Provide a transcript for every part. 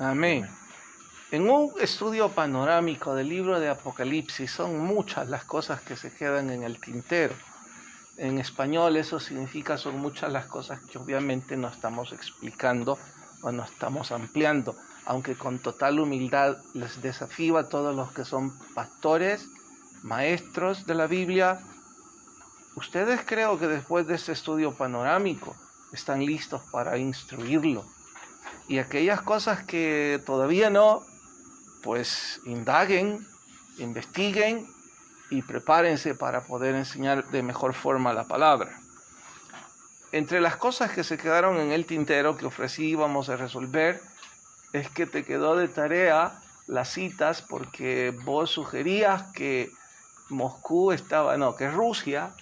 Amén. En un estudio panorámico del libro de Apocalipsis son muchas las cosas que se quedan en el tintero. En español eso significa son muchas las cosas que obviamente no estamos explicando o no estamos ampliando, aunque con total humildad les desafío a todos los que son pastores, maestros de la Biblia. Ustedes creo que después de este estudio panorámico están listos para instruirlo. Y aquellas cosas que todavía no, pues indaguen, investiguen y prepárense para poder enseñar de mejor forma la palabra. Entre las cosas que se quedaron en el tintero que ofrecí vamos a resolver es que te quedó de tarea las citas porque vos sugerías que que Rusia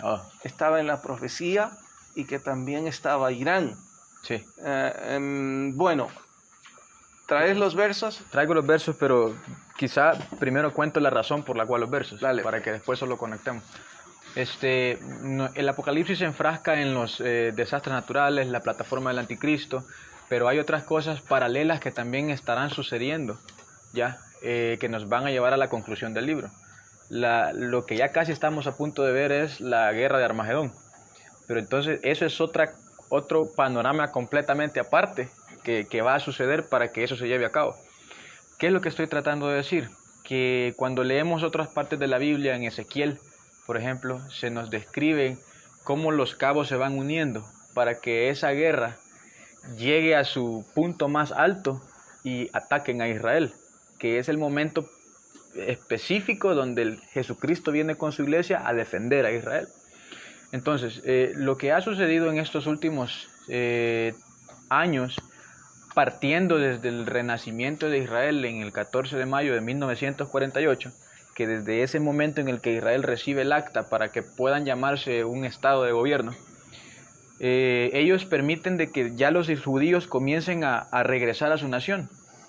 estaba en la profecía y que también estaba Irán. Sí. Bueno, ¿traes los versos? Traigo los versos, pero quizá primero cuento la razón por la cual los versos, Dale. para que después solo conectemos. El Apocalipsis se enfrasca en los desastres naturales, la plataforma del anticristo, pero hay otras cosas paralelas que también estarán sucediendo, que nos van a llevar a la conclusión del libro. Lo que ya casi estamos a punto de ver es la guerra de Armagedón, pero entonces eso es otro panorama completamente aparte que va a suceder para que eso se lleve a cabo. ¿Qué es lo que estoy tratando de decir? Que cuando leemos otras partes de la Biblia, en Ezequiel, por ejemplo, se nos describe cómo los cabos se van uniendo para que esa guerra llegue a su punto más alto y ataquen a Israel, que es el momento específico donde Jesucristo viene con su iglesia a defender a Israel. Entonces, lo que ha sucedido en estos últimos años, partiendo desde el renacimiento de Israel en el 14 de mayo de 1948, que desde ese momento en el que Israel recibe el acta para que puedan llamarse un estado de gobierno, ellos permiten de que ya los judíos comiencen a regresar a su nación.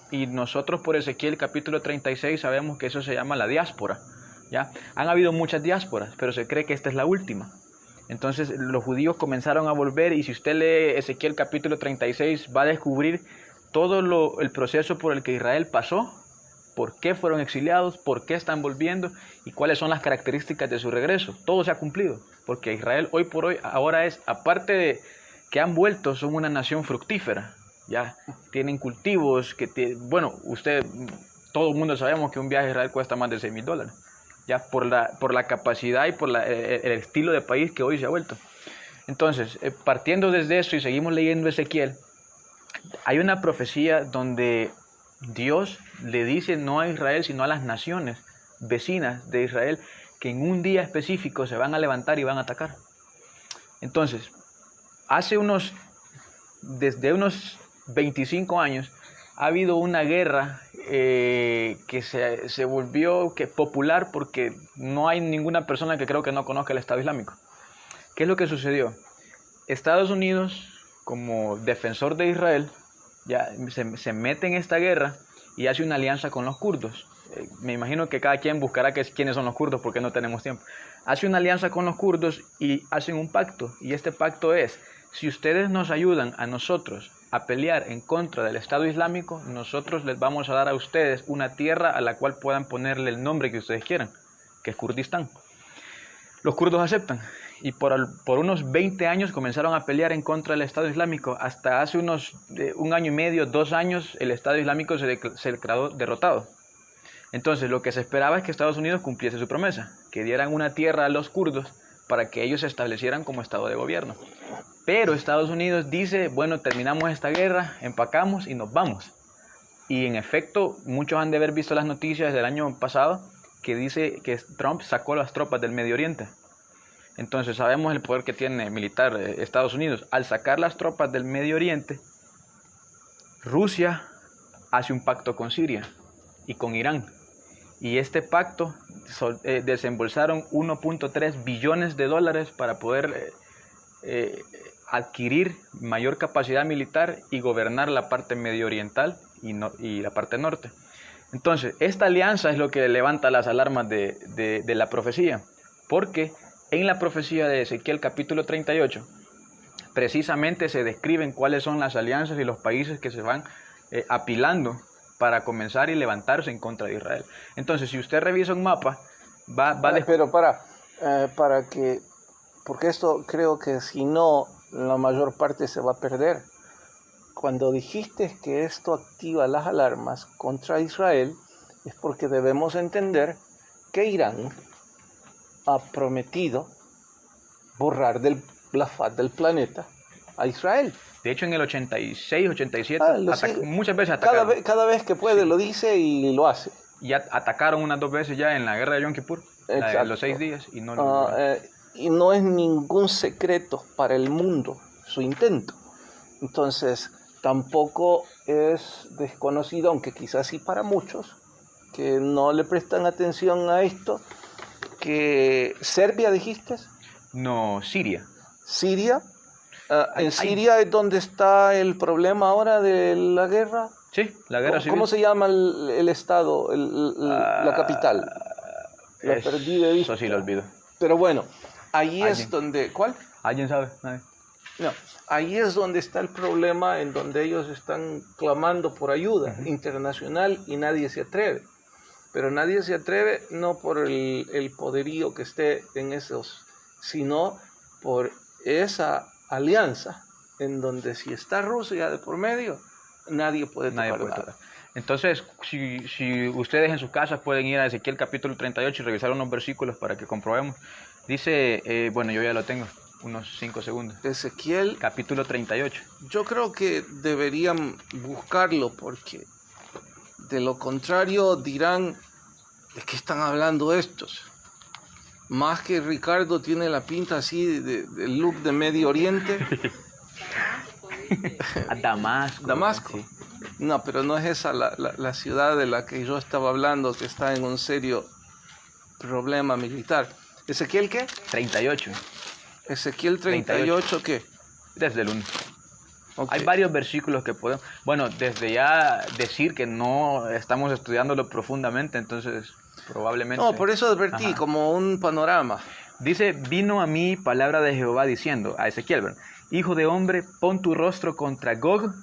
Y nosotros por Ezequiel capítulo 36 sabemos que eso se llama la diáspora. Han habido muchas diásporas, pero se cree que esta es la última. Entonces los judíos comenzaron a volver, y si usted lee Ezequiel capítulo 36 va a descubrir todo el proceso por el que Israel pasó, por qué fueron exiliados, por qué están volviendo y cuáles son las características de su regreso. Todo se ha cumplido, porque Israel hoy por hoy ahora es, aparte de que han vuelto, son una nación fructífera. Tienen cultivos todo el mundo sabemos que un viaje a Israel cuesta más de $6,000, por la capacidad y por el estilo de país que hoy se ha vuelto. Entonces, partiendo desde eso y seguimos leyendo Ezequiel, hay una profecía donde Dios le dice no a Israel, sino a las naciones vecinas de Israel, que en un día específico se van a levantar y van a atacar. Entonces, desde unos 25 años, ha habido una guerra que se volvió popular porque no hay ninguna persona que creo que no conozca el Estado Islámico. ¿Qué es lo que sucedió? Estados Unidos, como defensor de Israel, se mete en esta guerra y hace una alianza con los kurdos. Me imagino que cada quien buscará quiénes son los kurdos porque no tenemos tiempo. Hace una alianza con los kurdos y hacen un pacto, y este pacto es: si ustedes nos ayudan a nosotros a pelear en contra del Estado Islámico, nosotros les vamos a dar a ustedes una tierra a la cual puedan ponerle el nombre que ustedes quieran, que es Kurdistán. Los kurdos aceptan, y por unos 20 años comenzaron a pelear en contra del Estado Islámico. Hasta hace un año y medio, 2 años, el Estado Islámico se declaró derrotado. Entonces lo que se esperaba es que Estados Unidos cumpliese su promesa, que dieran una tierra a los kurdos para que ellos se establecieran como Estado de gobierno. Pero Estados Unidos dice: bueno, terminamos esta guerra, empacamos y nos vamos. Y en efecto, muchos han de haber visto las noticias del año pasado que dice que Trump sacó las tropas del Medio Oriente. Entonces sabemos el poder que tiene militar Estados Unidos. Al sacar las tropas del Medio Oriente, Rusia hace un pacto con Siria y con Irán. Y este pacto desembolsaron $1.3 billones para poder adquirir mayor capacidad militar y gobernar la parte medio oriental y la parte norte. Entonces, esta alianza es lo que levanta las alarmas de la profecía, porque en la profecía de Ezequiel capítulo 38, precisamente se describen cuáles son las alianzas y los países que se van apilando para comenzar y levantarse en contra de Israel. Entonces, si usted revisa un mapa, Pero porque esto creo que si no, la mayor parte se va a perder. Cuando dijiste que esto activa las alarmas contra Israel, es porque debemos entender que Irán ha prometido borrar de la faz del planeta a Israel. De hecho, en el 86, 87, muchas veces atacaron. Cada vez que puede, sí, lo dice y lo hace. Ya atacaron unas 2 veces ya en la guerra de Yom Kippur, los 6 días, y no y no es ningún secreto para el mundo su intento. Entonces, tampoco es desconocido, aunque quizás sí para muchos, que no le prestan atención a esto, que Serbia, ¿dijiste? No, Siria. Siria. ¿En Siria es donde está el problema ahora de la guerra? Sí, la guerra civil. ¿Cómo se llama el estado, la capital? La perdí de vista. Eso sí lo olvido. Pero bueno, ahí es donde... ¿Cuál? ¿Alguien sabe? Nadie. No, ahí es donde está el problema, en donde ellos están clamando por ayuda internacional y nadie se atreve. Pero nadie se atreve no por el poderío que esté en esos, sino por esa alianza en donde si está Rusia de por medio, nadie puede tocar. Entonces, si ustedes en sus casas pueden ir a Ezequiel capítulo 38 y revisar unos versículos para que comprobemos. Dice, bueno, yo ya lo tengo, unos 5 segundos. Ezequiel capítulo 38. Yo creo que deberían buscarlo porque de lo contrario dirán, ¿de qué están hablando estos? Más que Ricardo tiene la pinta así del look de Medio Oriente. Damasco. Damasco. Sí. No, pero no es esa la ciudad de la que yo estaba hablando, que está en un serio problema militar. ¿Ezequiel qué? 38. Ezequiel 38, ¿qué? Desde el 1. Okay. Hay varios versículos que podemos... Bueno, desde ya decir que no estamos estudiándolo profundamente, entonces probablemente... No, por eso advertí, como un panorama. Dice, vino a mí palabra de Jehová diciendo, a Ezequiel, ¿verdad? Hijo de hombre, pon tu rostro contra Gog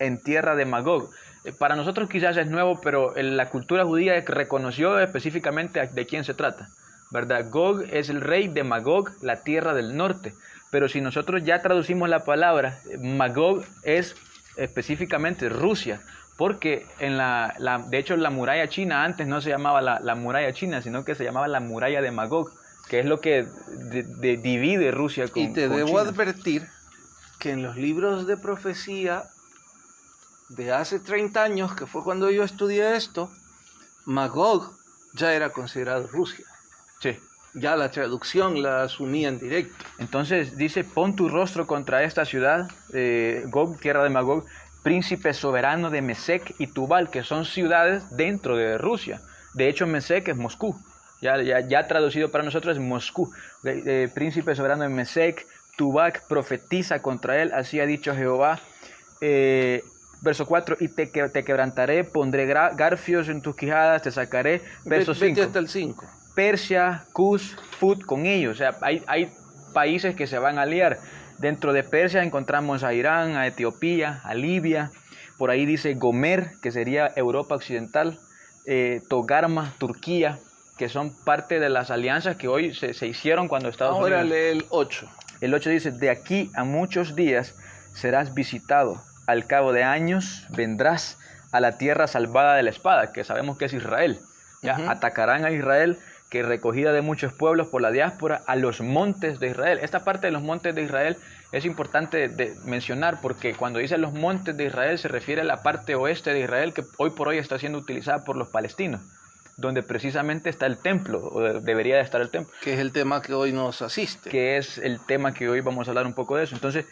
en tierra de Magog. Para nosotros quizás es nuevo, pero en la cultura judía reconoció específicamente de quién se trata, ¿verdad? Gog es el rey de Magog, la tierra del norte. Pero si nosotros ya traducimos la palabra, Magog es específicamente Rusia, porque de hecho la muralla china antes no se llamaba la muralla china, sino que se llamaba la muralla de Magog, que es lo que divide Rusia con China. Y te debo advertir que en los libros de profecía de hace 30 años, que fue cuando yo estudié esto, Magog ya era considerado Rusia. Sí. Ya la traducción la asumía en directo. Entonces dice, pon tu rostro contra esta ciudad, Gog, tierra de Magog, príncipe soberano de Mesec y Tubal, que son ciudades dentro de Rusia. De hecho, Mesec es Moscú. Ya traducido para nosotros es Moscú. Príncipe soberano de Mesec, Tubal profetiza contra él, así ha dicho Jehová. Verso 4, y te quebrantaré, pondré garfios en tus quijadas, te sacaré. Verso 5. Vete hasta el 5. Persia, Cus, Fut con ellos. O sea, hay países que se van a aliar. Dentro de Persia encontramos a Irán, a Etiopía, a Libia. Por ahí dice Gomer, que sería Europa Occidental. Togarma, Turquía, que son parte de las alianzas que hoy se hicieron cuando Estados Unidos... Ahora lee el 8. El 8 dice, de aquí a muchos días serás visitado. Al cabo de años vendrás a la tierra salvada de la espada, que sabemos que es Israel. Ya atacarán a Israel, que recogida de muchos pueblos por la diáspora, a los montes de Israel. Esta parte de los montes de Israel es importante de mencionar, porque cuando dice los montes de Israel se refiere a la parte oeste de Israel, que hoy por hoy está siendo utilizada por los palestinos, donde precisamente está el templo, o debería de estar el templo. Que es el tema que hoy nos asiste. Que es el tema que hoy vamos a hablar un poco de eso. Entonces,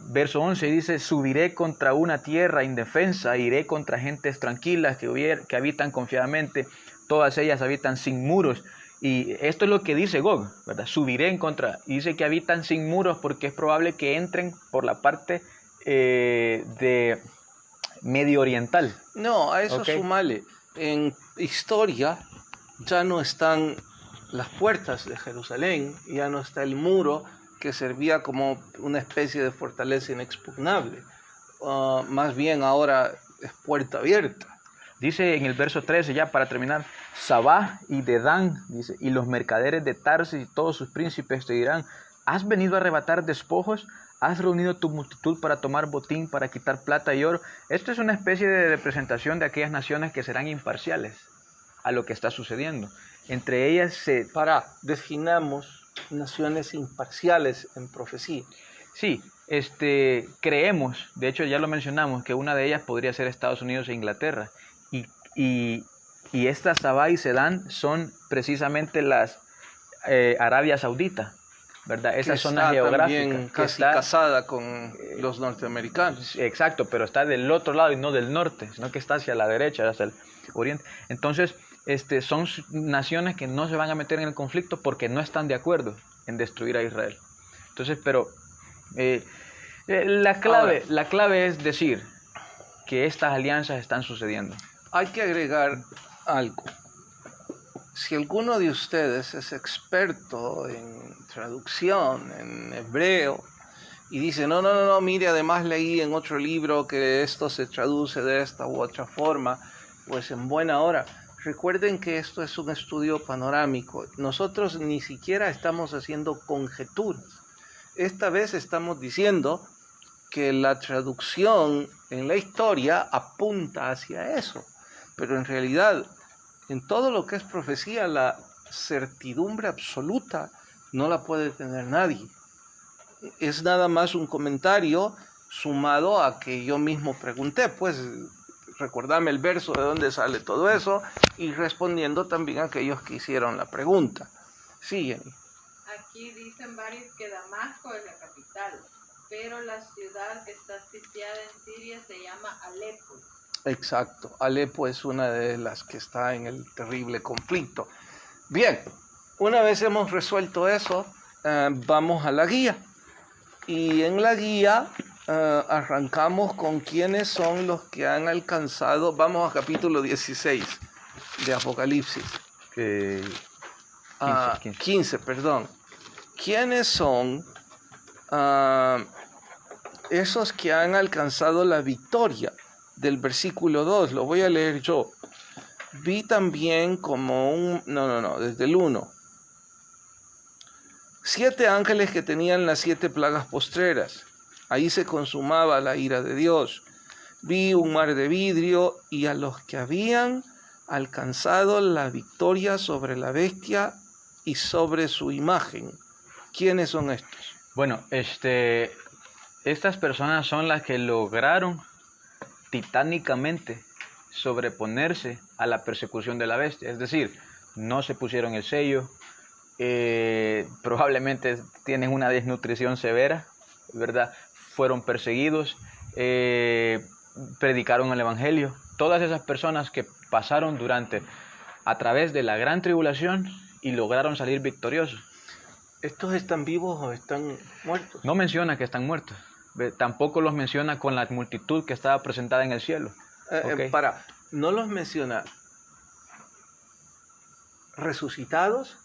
verso 11 dice, subiré contra una tierra indefensa, iré contra gentes tranquilas que habitan confiadamente, todas ellas habitan sin muros. Y esto es lo que dice Gog, ¿verdad? Subiré en contra. Y dice que habitan sin muros porque es probable que entren por la parte de medio oriental. No, a eso sumale. En historia ya no están las puertas de Jerusalén, ya no está el muro que servía como una especie de fortaleza inexpugnable. Más bien ahora es puerta abierta. Dice en el verso 13, ya para terminar, Sabá y Dedán, dice, y los mercaderes de Tarsis y todos sus príncipes te dirán, ¿has venido a arrebatar despojos? ¿Has reunido tu multitud para tomar botín, para quitar plata y oro? Esto es una especie de representación de aquellas naciones que serán imparciales a lo que está sucediendo. Entre ellas se... Definamos naciones imparciales en profecía. Sí, creemos, de hecho ya lo mencionamos, que una de ellas podría ser Estados Unidos e Inglaterra. Y estas Sabá y Sedán son precisamente las Arabia Saudita, ¿verdad? Esa zona geográfica casi está casada con los norteamericanos. Exacto, pero está del otro lado y no del norte, sino que está hacia la derecha, hacia el oriente. Entonces, son naciones que no se van a meter en el conflicto porque no están de acuerdo en destruir a Israel. Entonces, pero la clave es decir que estas alianzas están sucediendo. Hay que agregar algo. Si alguno de ustedes es experto en traducción, en hebreo, y dice, no, mire, además leí en otro libro que esto se traduce de esta u otra forma, pues en buena hora. Recuerden que esto es un estudio panorámico. Nosotros ni siquiera estamos haciendo conjeturas. Esta vez estamos diciendo que la traducción en la historia apunta hacia eso. Pero en realidad, en todo lo que es profecía, la certidumbre absoluta no la puede tener nadie. Es nada más un comentario sumado a que yo mismo pregunté, pues recordame el verso de dónde sale todo eso y respondiendo también a aquellos que hicieron la pregunta. Sí, Jenny. Aquí dicen varios que Damasco es la capital, pero la ciudad que está sitiada en Siria se llama Alepo. Exacto, Alepo es una de las que está en el terrible conflicto. Bien, una vez hemos resuelto eso, vamos a la guía. Y en la guía arrancamos con quiénes son los que han alcanzado, vamos a capítulo 16 de Apocalipsis. 15, perdón. ¿Quiénes son esos que han alcanzado la victoria? Del versículo 2, lo voy a leer yo. Vi también como desde el 1. 7 ángeles que tenían las 7 plagas postreras. Ahí se consumaba la ira de Dios. Vi un mar de vidrio y a los que habían alcanzado la victoria sobre la bestia y sobre su imagen. ¿Quiénes son estos? Bueno, estas personas son las que lograron titánicamente sobreponerse a la persecución de la bestia, es decir, no se pusieron el sello, probablemente tienen una desnutrición severa, ¿verdad? Fueron perseguidos, predicaron el evangelio. Todas esas personas que pasaron a través de la gran tribulación y lograron salir victoriosos. ¿Estos están vivos o están muertos? No menciona que están muertos. Tampoco los menciona con la multitud que estaba presentada en el cielo. ¿No los menciona resucitados?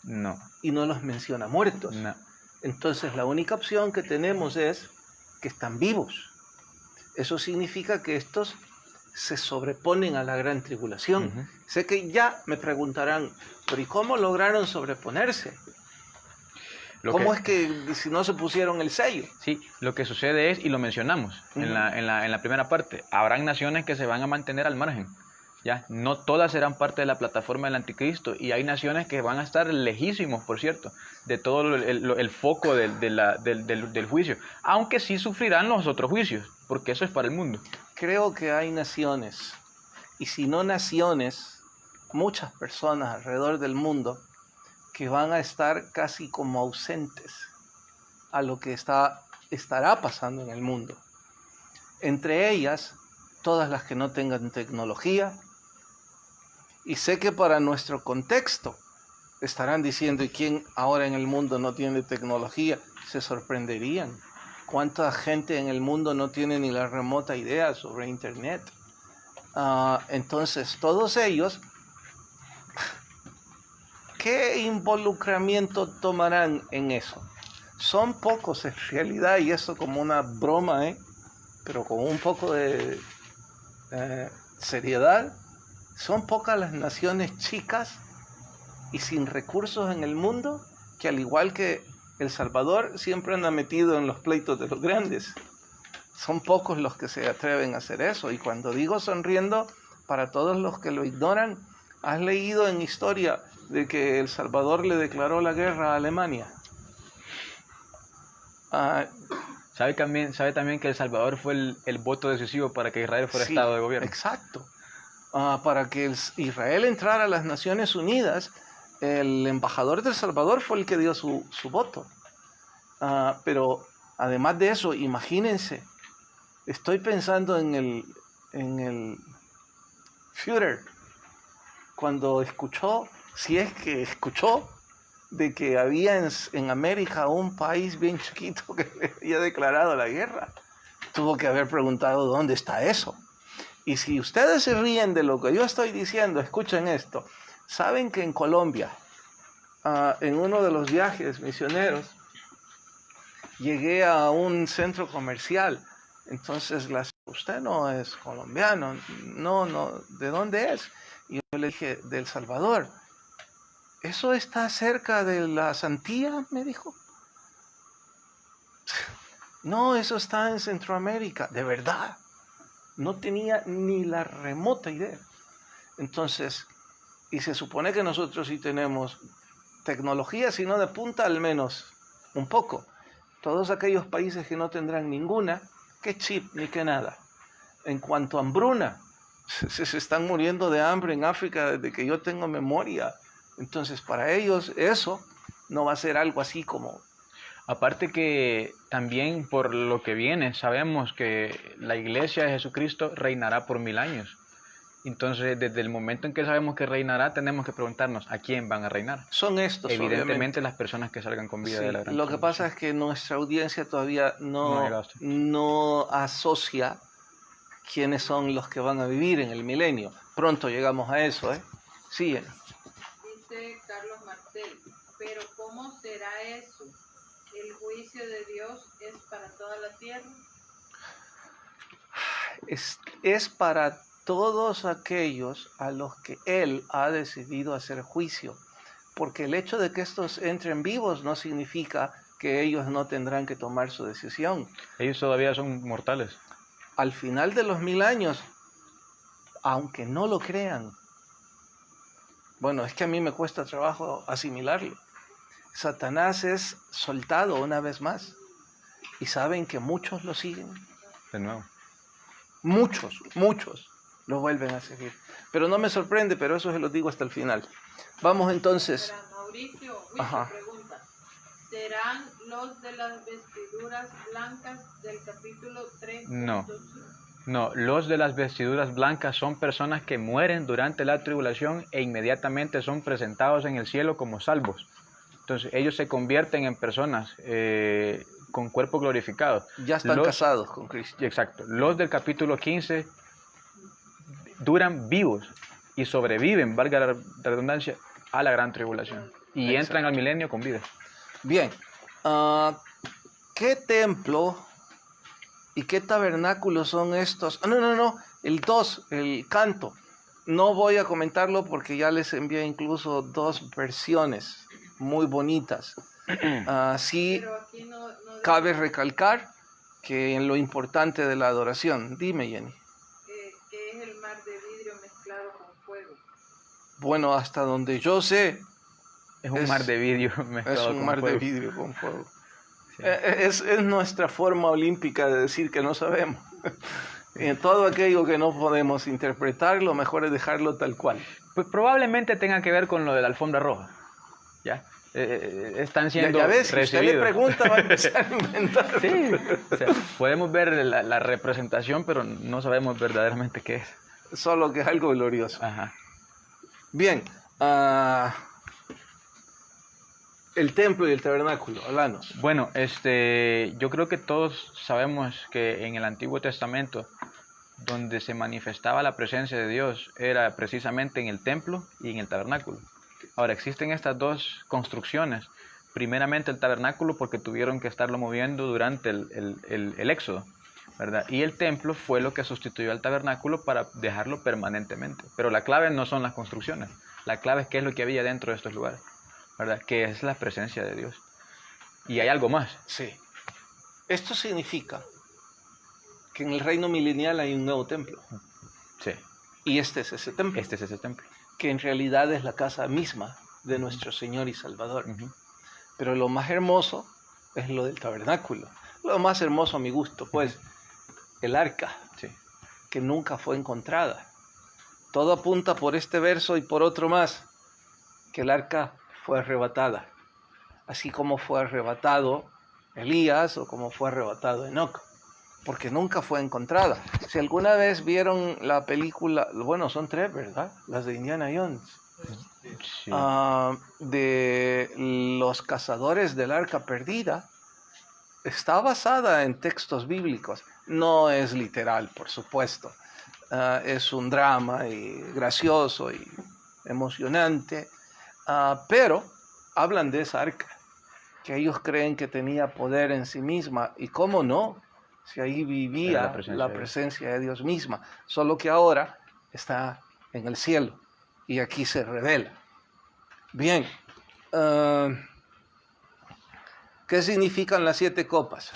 No. Y no los menciona muertos. No. Entonces la única opción que tenemos es que están vivos. Eso significa que estos se sobreponen a la gran tribulación. Uh-huh. Sé que ya me preguntarán, pero ¿y cómo lograron sobreponerse? ¿Cómo es que si no se pusieron el sello? Sí, lo que sucede es, y lo mencionamos en la primera parte, habrán naciones que se van a mantener al margen. ¿Ya? No todas serán parte de la plataforma del anticristo y hay naciones que van a estar lejísimos, por cierto, de todo el foco del juicio, aunque sí sufrirán los otros juicios, porque eso es para el mundo. Creo que hay naciones, y si no naciones, muchas personas alrededor del mundo que van a estar casi como ausentes a lo que estará pasando en el mundo. Entre ellas, todas las que no tengan tecnología. Y sé que para nuestro contexto estarán diciendo, ¿y quién ahora en el mundo no tiene tecnología? Se sorprenderían. ¿Cuánta gente en el mundo no tiene ni la remota idea sobre Internet? Entonces, todos ellos, ¿qué involucramiento tomarán en eso? Son pocos en realidad, y eso como una broma, pero con un poco de seriedad. Son pocas las naciones chicas y sin recursos en el mundo que, al igual que El Salvador, siempre anda metido en los pleitos de los grandes. Son pocos los que se atreven a hacer eso. Y cuando digo sonriendo, para todos los que lo ignoran, ¿has leído en historia de que El Salvador le declaró la guerra a Alemania? ¿Sabe también que El Salvador fue el voto decisivo para que Israel fuera Sí, Estado de gobierno? Exacto. Para que Israel entrara a las Naciones Unidas, el embajador de El Salvador fue el que dio su voto. Pero además de eso, imagínense, estoy pensando en el Führer, cuando escuchó, si es que escuchó, de que había en América un país bien chiquito que le había declarado la guerra. Tuvo que haber preguntado dónde está eso. Y si ustedes se ríen de lo que yo estoy diciendo, escuchen esto. Saben que en Colombia, en uno de los viajes misioneros, llegué a un centro comercial. Entonces, usted no es colombiano, no, ¿de dónde es? Y yo le dije, de El Salvador. ¿Eso está cerca de las Antillas?, me dijo. No, eso está en Centroamérica. ¿De verdad? No tenía ni la remota idea. Entonces, y se supone que nosotros sí tenemos tecnología, si no de punta, al menos un poco. Todos aquellos países que no tendrán ninguna, qué chip ni qué nada. En cuanto a hambruna, se están muriendo de hambre en África desde que yo tengo memoria. Entonces, para ellos eso no va a ser algo así como... Aparte que también por lo que viene, sabemos que la Iglesia de Jesucristo reinará por 1000 años. Entonces, desde el momento en que sabemos que reinará, tenemos que preguntarnos a quién van a reinar. Son estos, Evidentemente, obviamente. las personas que salgan con vida Sí, de la gran lo que pasa tribulación. es que nuestra audiencia todavía No ha llegado hasta aquí. no asocia quiénes son los que van a vivir en el milenio. Pronto llegamos a eso, ¿eh? Siguen. Dice Carlos Martel, pero ¿cómo será eso? ¿El juicio de Dios es para toda la tierra? Es para todos aquellos a los que Él ha decidido hacer juicio. Porque el hecho de que estos entren vivos no significa que ellos no tendrán que tomar su decisión. Ellos todavía son mortales. Al final de los 1000 años, aunque no lo crean, bueno, es que a mí me cuesta trabajo asimilarlo. Satanás es soltado una vez más. Y saben que muchos lo siguen. De nuevo. Muchos lo vuelven a seguir. Pero no me sorprende, pero eso se lo digo hasta el final. Vamos entonces. Espera, Mauricio, Ajá. pregunta. ¿Serán los de las vestiduras blancas del capítulo 3? No, los de las vestiduras blancas son personas que mueren durante la tribulación e inmediatamente son presentados en el cielo como salvos. Entonces ellos se convierten en personas con cuerpo glorificado. Ya están casados con Cristo. Exacto. Los del capítulo 15 duran vivos y sobreviven, valga la redundancia, a la gran tribulación. Y Exacto. Entran al milenio con vida. Bien. ¿Qué templo y qué tabernáculo son estos? No. El 2, el canto. No voy a comentarlo porque ya les envié incluso 2 versiones muy bonitas. Sí, Pero aquí no cabe recalcar que en lo importante de la adoración. Dime, Jenny. que es el mar de vidrio mezclado con fuego. Bueno, hasta donde yo sé, Es un mar de vidrio mezclado es un con mar fuego. de vidrio con fuego. Sí. Es nuestra forma olímpica de decir que no sabemos. Y en todo aquello que no podemos interpretar, lo mejor es dejarlo tal cual. Pues probablemente tenga que ver con lo de la alfombra roja. ¿Ya? Están siendo Ya ves, si usted le recibidos. pregunta, va a empezar a inventar. Sí, o sea, podemos ver la representación, pero no sabemos verdaderamente qué es. Solo que es algo glorioso. Ajá. Bien, el templo y el tabernáculo, háblanos. Bueno, yo creo que todos sabemos que en el Antiguo Testamento, donde se manifestaba la presencia de Dios, era precisamente en el templo y en el tabernáculo. Ahora, existen estas 2 construcciones. Primeramente el tabernáculo, porque tuvieron que estarlo moviendo durante el éxodo. ¿verdad? Y el templo fue lo que sustituyó al tabernáculo para dejarlo permanentemente. Pero la clave no son las construcciones, la clave es qué es lo que había dentro de estos lugares, ¿verdad? Que es la presencia de Dios. Y hay algo más. Sí. Esto significa que en el reino milenial hay un nuevo templo. Sí, Y este es ese templo, este es ese templo. que en realidad es la casa misma de nuestro Señor y Salvador. Ujú. Pero lo más hermoso es lo del tabernáculo. Lo más hermoso a mi gusto, pues, el arca, Sí, que nunca fue encontrada. Todo apunta por este verso y por otro más, que el arca fue arrebatada, así como fue arrebatado Elías o como fue arrebatado Enoc, porque nunca fue encontrada. Si alguna vez vieron la película, bueno, son 3, ¿verdad? Las de Indiana Jones. sí. De los cazadores del arca perdida, está basada en textos bíblicos. No es literal, por supuesto. Es un drama y gracioso y emocionante, pero hablan de esa arca, que ellos creen que tenía poder en sí misma. Y cómo no, si ahí vivía la presencia de Dios misma, solo que ahora está en el cielo y aquí se revela. Bien, ¿qué significan las 7 copas?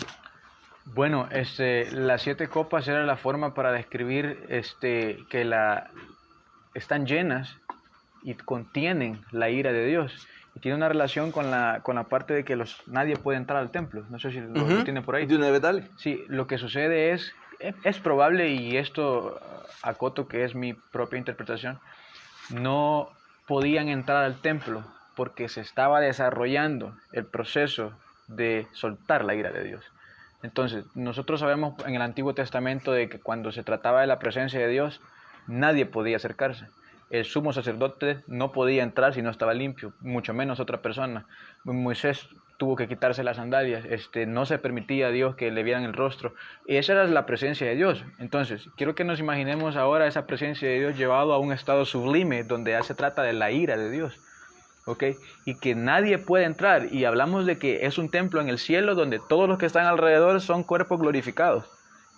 Bueno, las 7 copas era la forma para describir que están llenas y contienen la ira de Dios. Y tiene una relación con la parte de que nadie puede entrar al templo. No sé si lo tiene por ahí. De una vez, dale. Sí, lo que sucede es probable, y esto acoto que es mi propia interpretación, no podían entrar al templo porque se estaba desarrollando el proceso de soltar la ira de Dios. Entonces, nosotros sabemos en el Antiguo Testamento de que cuando se trataba de la presencia de Dios, nadie podía acercarse. El sumo sacerdote no podía entrar si no estaba limpio, mucho menos otra persona. Moisés tuvo que quitarse las sandalias, no se permitía a Dios que le vieran el rostro. Y esa era la presencia de Dios. Entonces, quiero que nos imaginemos ahora esa presencia de Dios llevado a un estado sublime, donde ya se trata de la ira de Dios. ¿Ok? Y que nadie puede entrar. Y hablamos de que es un templo en el cielo donde todos los que están alrededor son cuerpos glorificados.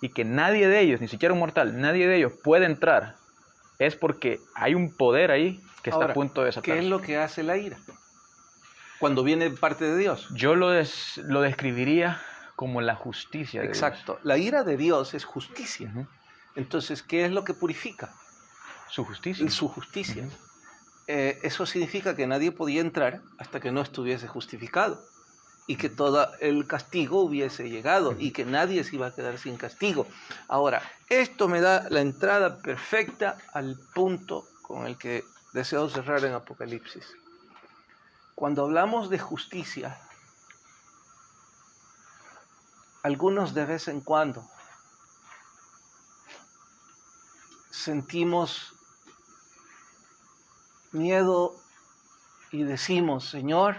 Y que nadie de ellos, ni siquiera un mortal, nadie de ellos puede entrar. Es porque hay un poder ahí que está a punto de desatarse. ¿Qué es lo que hace la ira? Cuando viene parte de Dios. Yo lo describiría como la justicia de Exacto. Dios. La ira de Dios es justicia. Uh-huh. Entonces, ¿qué es lo que purifica? Su justicia. Su justicia. Uh-huh. Eso significa que nadie podía entrar hasta que no estuviese justificado y que todo el castigo hubiese llegado y que nadie se iba a quedar sin castigo. Ahora, esto me da la entrada perfecta al punto con el que deseo cerrar en Apocalipsis. Cuando hablamos de justicia, algunos de vez en cuando sentimos miedo y decimos, Señor,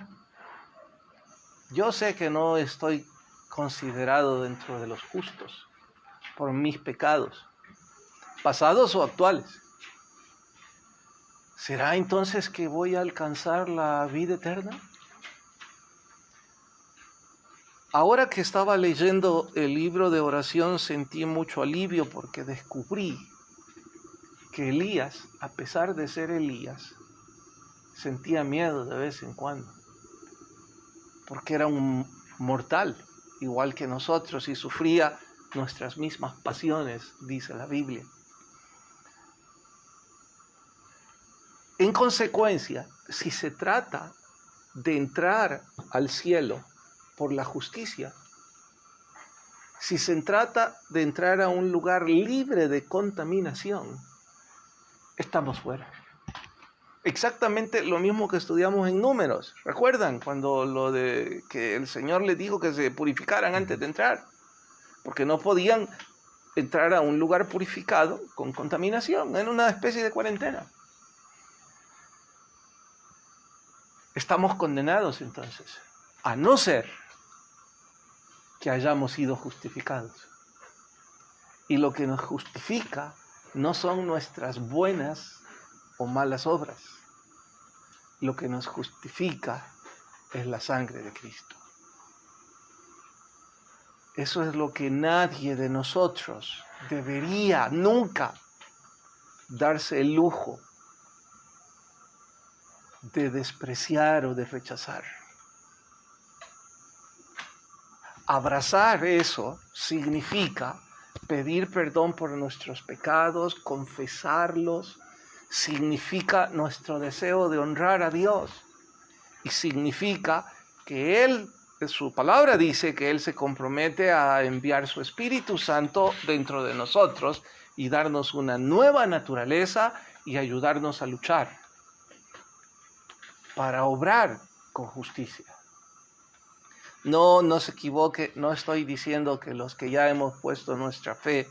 yo sé que no estoy considerado dentro de los justos por mis pecados, pasados o actuales. ¿Será entonces que voy a alcanzar la vida eterna? Ahora que estaba leyendo el libro de oración sentí mucho alivio porque descubrí que Elías, a pesar de ser Elías, sentía miedo de vez en cuando, porque era un mortal, igual que nosotros, y sufría nuestras mismas pasiones, dice la Biblia. En consecuencia, si se trata de entrar al cielo por la justicia, si se trata de entrar a un lugar libre de contaminación, estamos fuera. Exactamente lo mismo que estudiamos en Números. ¿Recuerdan cuando lo de que el Señor les dijo que se purificaran antes de entrar? Porque no podían entrar a un lugar purificado con contaminación, en una especie de cuarentena. Estamos condenados entonces, a no ser que hayamos sido justificados. Y lo que nos justifica no son nuestras buenas o malas obras. Lo que nos justifica es la sangre de Cristo. Eso es lo que nadie de nosotros debería nunca darse el lujo de despreciar o de rechazar. Abrazar eso significa pedir perdón por nuestros pecados, confesarlos, significa nuestro deseo de honrar a Dios y significa que Él, su palabra dice que Él se compromete a enviar su Espíritu Santo dentro de nosotros y darnos una nueva naturaleza y ayudarnos a luchar para obrar con justicia. No se equivoque, no estoy diciendo que los que ya hemos puesto nuestra fe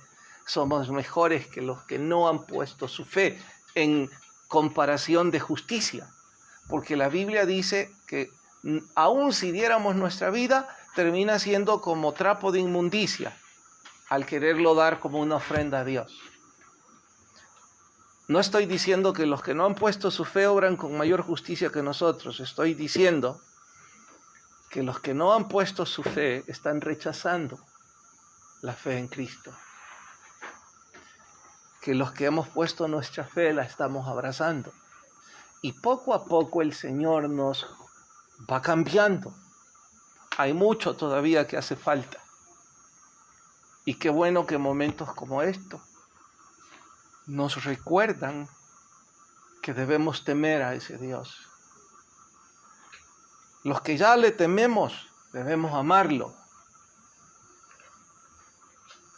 somos mejores que los que no han puesto su fe en comparación de justicia, porque la Biblia dice que aun si diéramos nuestra vida, termina siendo como trapo de inmundicia al quererlo dar como una ofrenda a Dios. No estoy diciendo que los que no han puesto su fe obran con mayor justicia que nosotros, estoy diciendo que los que no han puesto su fe están rechazando la fe en Cristo. Que los que hemos puesto nuestra fe la estamos abrazando. Y poco a poco el Señor nos va cambiando. Hay mucho todavía que hace falta. Y qué bueno que momentos como estos nos recuerdan que debemos temer a ese Dios. Los que ya le tememos, debemos amarlo.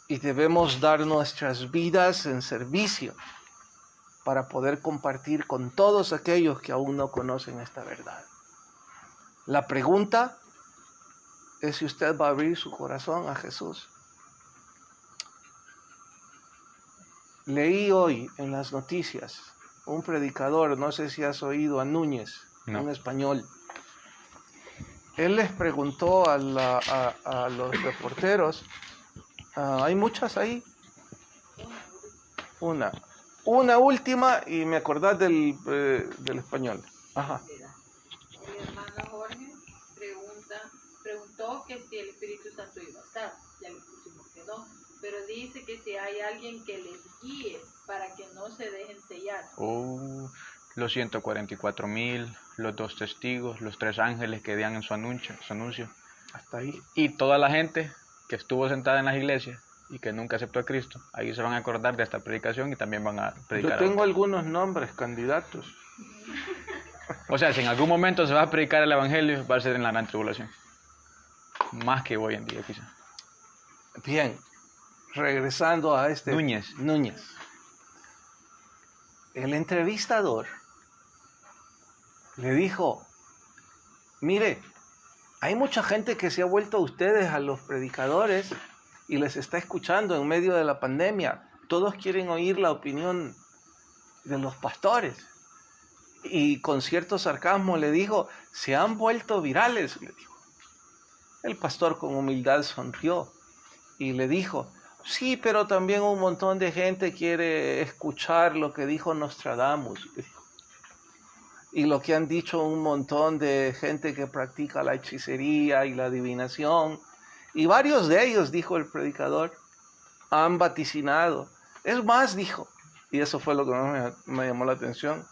Y debemos dar nuestras vidas en servicio para poder compartir con todos aquellos que aún no conocen esta verdad. La pregunta es si usted va a abrir su corazón a Jesús. Leí hoy en las noticias un predicador, no sé si has oído a Núñez, No. un español. Él les preguntó a los reporteros, hay muchas ahí, una última y me acordás del español. Ajá. El hermano Jorge preguntó que si el Espíritu Santo iba a estar, ya le pusimos que no, pero dice que si hay alguien que les guíe para que no se dejen sellar. Los 144,000, los 2 testigos, los 3 ángeles que dan en su anuncio. Hasta ahí. Y toda la gente que estuvo sentada en las iglesias y que nunca aceptó a Cristo, ahí se van a acordar de esta predicación y también van a predicar. Yo tengo algunos nombres, candidatos. O sea, si en algún momento se va a predicar el evangelio, va a ser en la gran tribulación. Más que hoy en día, quizá. Bien, regresando a Núñez. El entrevistador le dijo, mire, hay mucha gente que se ha vuelto a ustedes, a los predicadores, y les está escuchando en medio de la pandemia. Todos quieren oír la opinión de los pastores. Y con cierto sarcasmo le dijo, se han vuelto virales, le dijo. El pastor con humildad sonrió y le dijo, sí, pero también un montón de gente quiere escuchar lo que dijo Nostradamus, le dijo. Y lo que han dicho un montón de gente que practica la hechicería y la adivinación. Y varios de ellos, dijo el predicador, han vaticinado. Es más, dijo, y eso fue lo que más me llamó la atención,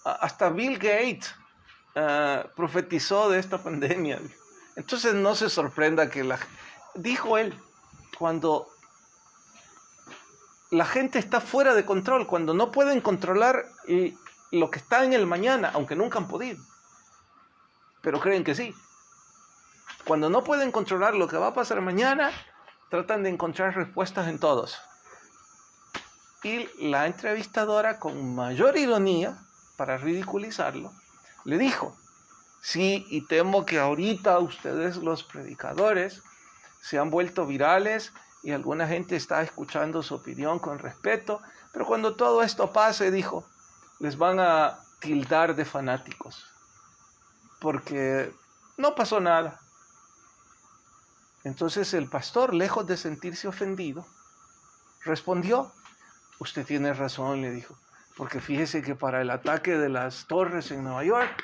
hasta Bill Gates profetizó de esta pandemia. Entonces no se sorprenda que dijo él, cuando la gente está fuera de control, cuando no pueden controlar lo que está en el mañana, aunque nunca han podido, pero creen que sí. Cuando no pueden controlar lo que va a pasar mañana, tratan de encontrar respuestas en todos. Y la entrevistadora, con mayor ironía, para ridiculizarlo, le dijo, sí, y temo que ahorita ustedes los predicadores se han vuelto virales y alguna gente está escuchando su opinión con respeto, pero cuando todo esto pase, dijo, les van a tildar de fanáticos, porque no pasó nada. Entonces el pastor, lejos de sentirse ofendido, respondió, usted tiene razón, le dijo, porque fíjese que para el ataque de las torres en Nueva York,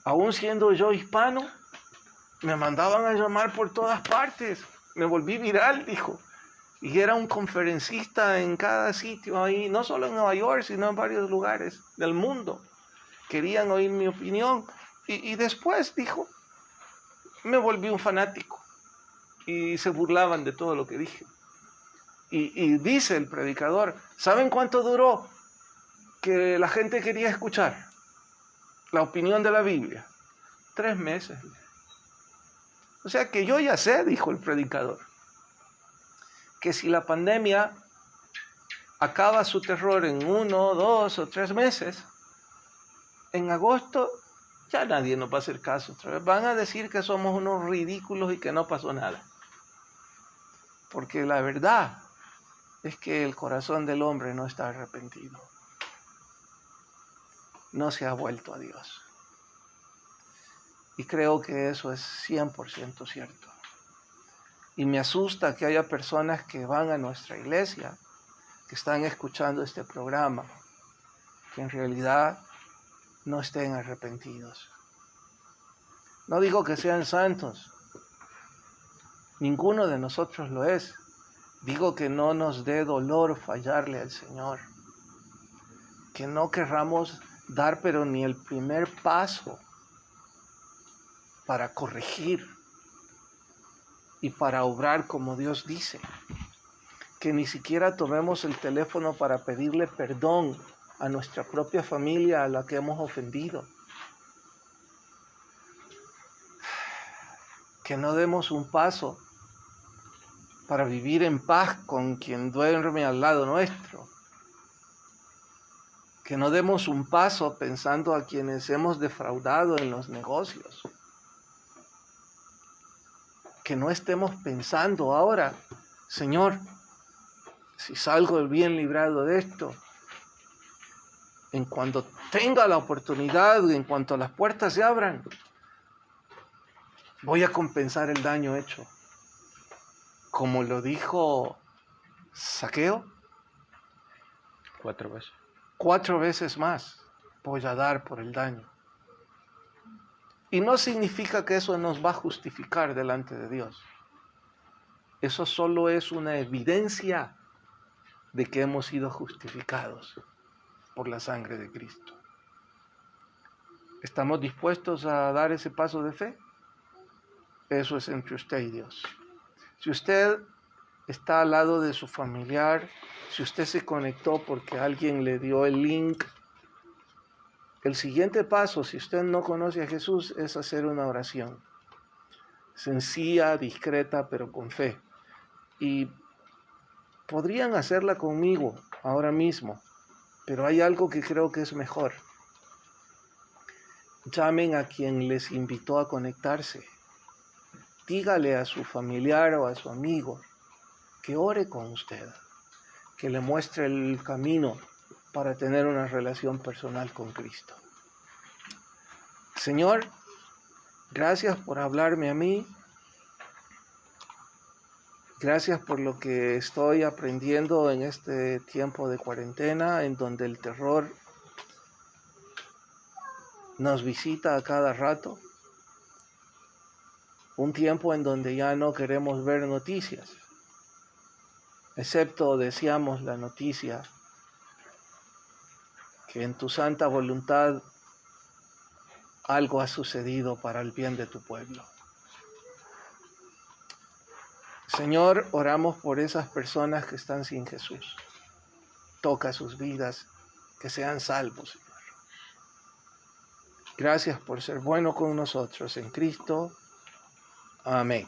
aún siendo yo hispano, me mandaban a llamar por todas partes. Me volví viral, dijo. Y era un conferencista en cada sitio ahí, no solo en Nueva York, sino en varios lugares del mundo. Querían oír mi opinión. Y después, dijo, me volví un fanático. Y se burlaban de todo lo que dije. Y dice el predicador, ¿saben cuánto duró que la gente quería escuchar la opinión de la Biblia? 3 meses. O sea que yo ya sé, dijo el predicador, que si la pandemia acaba su terror en 1, 2 o 3 meses, en agosto ya nadie nos va a hacer caso otra vez. Van a decir que somos unos ridículos y que no pasó nada. Porque la verdad es que el corazón del hombre no está arrepentido. No se ha vuelto a Dios. Y creo que eso es 100% cierto. Y me asusta que haya personas que van a nuestra iglesia, que están escuchando este programa, que en realidad no estén arrepentidos. No digo que sean santos. Ninguno de nosotros lo es. Digo que no nos dé dolor fallarle al Señor. Que no querramos dar pero ni el primer paso para corregir y para obrar como Dios dice. Que ni siquiera tomemos el teléfono para pedirle perdón a nuestra propia familia a la que hemos ofendido. Que no demos un paso para vivir en paz con quien duerme al lado nuestro. Que no demos un paso pensando a quienes hemos defraudado en los negocios. Que no estemos pensando ahora, Señor, si salgo bien librado de esto, en cuanto tenga la oportunidad, en cuanto las puertas se abran, voy a compensar el daño hecho. Como lo dijo Zaqueo, 4 veces. 4 veces más voy a dar por el daño. Y no significa que eso nos va a justificar delante de Dios. Eso solo es una evidencia de que hemos sido justificados por la sangre de Cristo. ¿Estamos dispuestos a dar ese paso de fe? Eso es entre usted y Dios. Si usted está al lado de su familiar, si usted se conectó porque alguien le dio el link, el siguiente paso, si usted no conoce a Jesús, es hacer una oración. Sencilla, discreta, pero con fe. Y podrían hacerla conmigo ahora mismo, pero hay algo que creo que es mejor. Llamen a quien les invitó a conectarse. Dígale a su familiar o a su amigo que ore con usted, que le muestre el camino para tener una relación personal con Cristo. Señor, gracias por hablarme a mí. Gracias por lo que estoy aprendiendo en este tiempo de cuarentena, en donde el terror nos visita a cada rato. Un tiempo en donde ya no queremos ver noticias, excepto deseamos la noticia que en tu santa voluntad algo ha sucedido para el bien de tu pueblo. Señor, oramos por esas personas que están sin Jesús. Toca sus vidas, que sean salvos, Señor. Gracias por ser bueno con nosotros en Cristo. Amén.